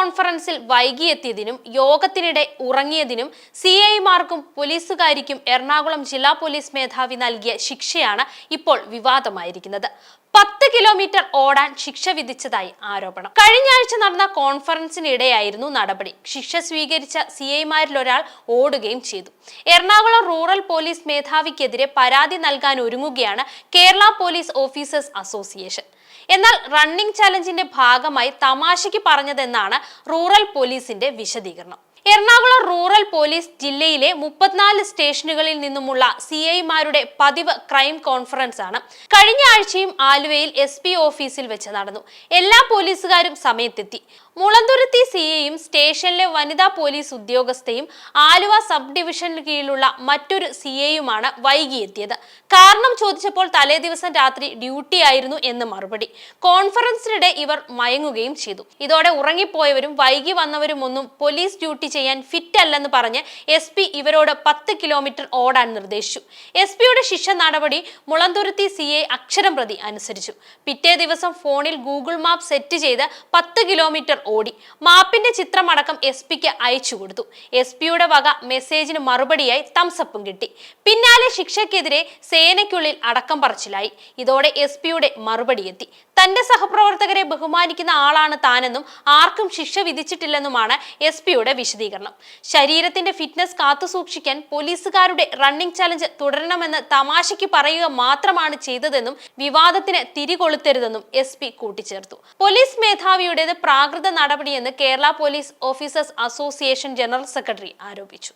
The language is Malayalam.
കോൺഫറൻസിൽ വൈകിയെത്തിയതിനും യോഗത്തിനിടെ ഉറങ്ങിയതിനും സിഐമാർക്കും പോലീസുകാരിക്കും എറണാകുളം ജില്ലാ പോലീസ് മേധാവി നൽകിയ ശിക്ഷയാണ് ഇപ്പോൾ വിവാദമായിരിക്കുന്നത്. 10 കിലോമീറ്റർ ഓടാൻ ശിക്ഷ വിധിച്ചതായി ആരോപണം. കഴിഞ്ഞ ആഴ്ച നടന്ന കോൺഫറൻസിനിടെയായിരുന്നു നടപടി. ശിക്ഷ സ്വീകരിച്ച സിഐമാരിൽ ഒരാൾ ഓടുകയും ചെയ്തു. എറണാകുളം റൂറൽ പോലീസ് മേധാവിക്കെതിരെ പരാതി നൽകാൻ ഒരുങ്ങുകയാണ് കേരള പോലീസ് ഓഫീസേഴ്സ് അസോസിയേഷൻ. എന്നാൽ റണ്ണിംഗ് ചലഞ്ചിന്റെ ഭാഗമായി തമാശയ്ക്ക് പറഞ്ഞതെന്നാണ് റൂറൽ പോലീസിന്റെ വിശദീകരണം. എറണാകുളം റൂറൽ പോലീസ് ജില്ലയിലെ 34 സ്റ്റേഷനുകളിൽ നിന്നുമുള്ള സിഐമാരുടെ പതിവ് ക്രൈം കോൺഫറൻസ് ആണ് കഴിഞ്ഞ ആഴ്ചയും ആലുവയിൽ SP ഓഫീസിൽ വെച്ച് നടന്നു. എല്ലാ പോലീസുകാരും സമയത്തെത്തി. മുളന്തുരുത്തി സിഐയും സ്റ്റേഷനിലെ വനിതാ പോലീസ് ഉദ്യോഗസ്ഥയും ആലുവ സബ് ഡിവിഷന് കീഴിലുള്ള മറ്റൊരു സിഐയുമാണ് വൈകിയെത്തിയത്. കാരണം ചോദിച്ചപ്പോൾ തലേ ദിവസം രാത്രി ഡ്യൂട്ടി ആയിരുന്നു എന്ന് മറുപടി. കോൺഫറൻസിനിടെ ഇവർ മയങ്ങുകയും ചെയ്തു. ഇതോടെ ഉറങ്ങിപ്പോയവരും വൈകി വന്നവരുമൊന്നും പോലീസ് ഡ്യൂട്ടി ചെയ്യാൻ ഫിറ്റ് അല്ലെന്ന് പറഞ്ഞ് SP ഇവരോട് 10 കിലോമീറ്റർ ഓടാൻ നിർദ്ദേശിച്ചു. SPയുടെ ശിക്ഷ നടപടി മുളന്തുരുത്തി CI അക്ഷരം പ്രതി അനുസരിച്ചു. പിറ്റേ ദിവസം ഫോണിൽ ഗൂഗിൾ മാപ്പ് സെറ്റ് ചെയ്ത് 10 കിലോമീറ്റർ ഓടി. മാപ്പിന്റെ ചിത്രമടക്കം SPക്ക് അയച്ചു കൊടുത്തു. SPയുടെ വക മെസ്സേജിന് മറുപടിയായി തംസപ്പും കിട്ടി. പിന്നാലെ ശിക്ഷയ്ക്കെതിരെ സേനയ്ക്കുള്ളിൽ അടക്കം പറച്ചിലായി. ഇതോടെ SPയുടെ മറുപടി എത്തി. തന്റെ സഹപ്രവർത്തകരെ ബഹുമാനിക്കുന്ന ആളാണ് താനെന്നും ആർക്കും ശിക്ഷ വിധിച്ചിട്ടില്ലെന്നുമാണ് SPയുടെ വിശദീകരണം. ശരീരത്തിന്റെ ഫിറ്റ്നസ് കാത്തുസൂക്ഷിക്കാൻ പോലീസുകാരുടെ റണ്ണിംഗ് ചലഞ്ച് തുടരണമെന്ന് തമാശയ്ക്ക് പറയുക മാത്രമാണ് ചെയ്തതെന്നും വിവാദത്തിന് തിരികൊളുത്തരുതെന്നും SP കൂട്ടിച്ചേർത്തു. പോലീസ് മേധാവിയുടേത് പ്രാകൃത നടപടിയെന്ന് Kerala police officers association general secretary ആരോപിച്ചു.